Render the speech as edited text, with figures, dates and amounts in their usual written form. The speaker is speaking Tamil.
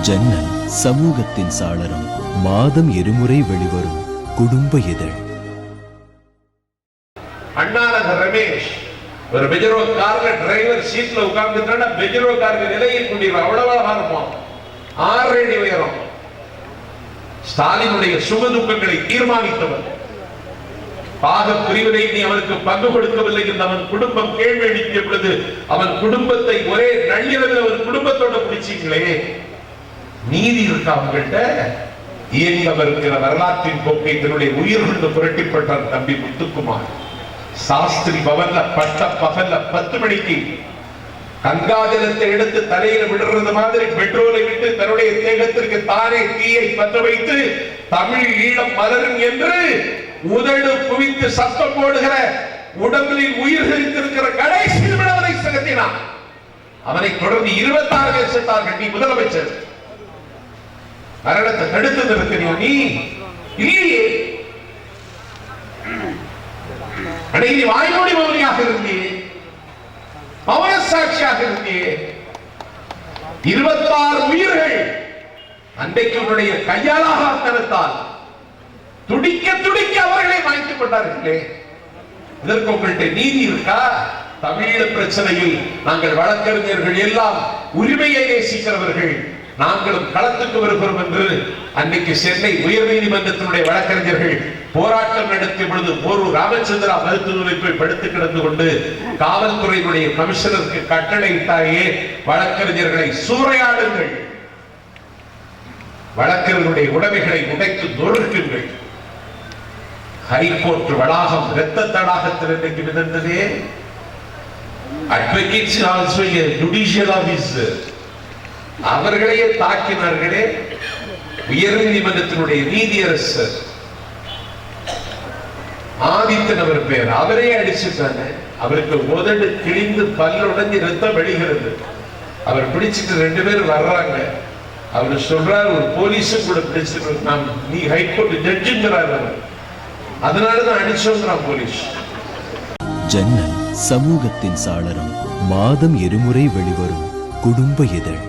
ஜன்னல் சமூகத்தின் சாளரம். மாதம் இருமுறை வெளிவரும் குடும்ப இதழ். அண்ணாநகர் ரமேஷ் ஒரு பெஜரோ கார்ல டிரைவர் சீட்ல உட்கார்ந்துட்டா பெஜரோ காருக்கு நிலையை கொண்டிருக்கும். அவ்வளவு அழகா இருப்போம். 6 அடி உயரம். ஸ்டாலினுடைய சுகதுக்கங்களை தீர்மானித்தவர். பாக பிரிவினை நீ அவனுக்கு பங்கு கொடுக்கவில்லை என்று அவன் குடும்பம் கேள்வி எழுப்பிய பொழுது அவன் குடும்பத்தை ஒரே நள்ளிரவில் அவன் குடும்பத்தோட பிடிச்சிங்களே, நீதி இருக்கா அவங்கள்ட்ட? இயங்கவர் இருக்கிற வரலாற்றின் போக்கை தன்னுடைய உயிர் கொண்டு புரட்டிப்பட்டார் தம்பி முத்துக்குமார். சாஸ்திரி பவன்ல பட்ட பகல்ல 10 மணிக்கு கங்காஜலத்தை எடுத்து தலையில விடுறது மாதிரி பெட்ரோலை விட்டு தன்னுடைய தேகத்திற்கு தானே தீயை பற்ற வைத்து தமிழ் ஈழம் மலரும் என்று உதடு குவித்து சத்தம் போடுகிற உடம்பில் உயிர் தெரித்திருக்கிற கடைசி நிமிடவரை செலுத்தினான். அவனை தொடர்ந்து 26 பேர் சென்றார்கள். நீ முதலமைச்சர், மரணத்தை தடுத்து நிறுத்தினியா நீ? இல்லையே. அன்னைக்கு வாய்மொழி மௌனியாக இருந்தே, மௌன சாட்சியாக இருந்தே. 26 உயிர்கள் அன்றைக்கு உன்னுடைய கையாளாகத்தால் துடிக்க துடிக்க அவர்களை மாய்த்துக் கொண்டார்களே. இதற்கு உங்கள்கிட்ட நீதி இருக்கா? தமிழீழ பிரச்சனையில் நாங்கள் வழக்கறிஞர்கள் எல்லாம் உரிமையை நேசிக்கிறவர்கள், நாங்களும் களத்துக்கு வருகிறோம் என்று அன்னைக்கு சென்னை உயர் நீதிமன்றத்தினுடைய வழக்கறிஞர்கள் போராட்டம் நடத்திய பொழுது போரூர் ராமச்சந்திரா மருத்துவமனையில் போய் படுத்து கிடந்து கொண்டு காவல்துறையினுடைய கமிஷனருக்கு கட்டளையிட்டாயே, வழக்கறிஞர்களை சூறையாடுங்கள், வழக்கறிஞருடைய உடைமைகளை உடைத்து நொறுக்குங்கள். ஹைகோர்ட் வளாகம் இரத்த தடாகத்தில் இன்றைக்கு மிதந்ததே. Advocates also a judicial officer, அவர்களையே தாக்கினார்களே. உயர் நீதிமன்றத்தினுடைய நீதியரசர் ஆதித்தன் அவர் பேர், அவரே அடிச்சுட்டாங்க. அவருக்கு உதடு கிழிந்து பல்லுடைஞ்சு ரத்தம் வெளிகிறது. அவர் பிடிச்சிட்டு 2 பேர் வர்றாங்க. அவர் சொல்றார், ஒரு போலீஸும் கூட பிடிச்சிட்டு, நீ ஹைகோர்ட் ஜட்ஜுங்கிறார், அதனாலதான் அடிச்சோங்கிறான் போலீஸ். ஜன்னல் சமூகத்தின் சாளரம். மாதம் இருமுறை வெளிவரும் குடும்ப இதழ்.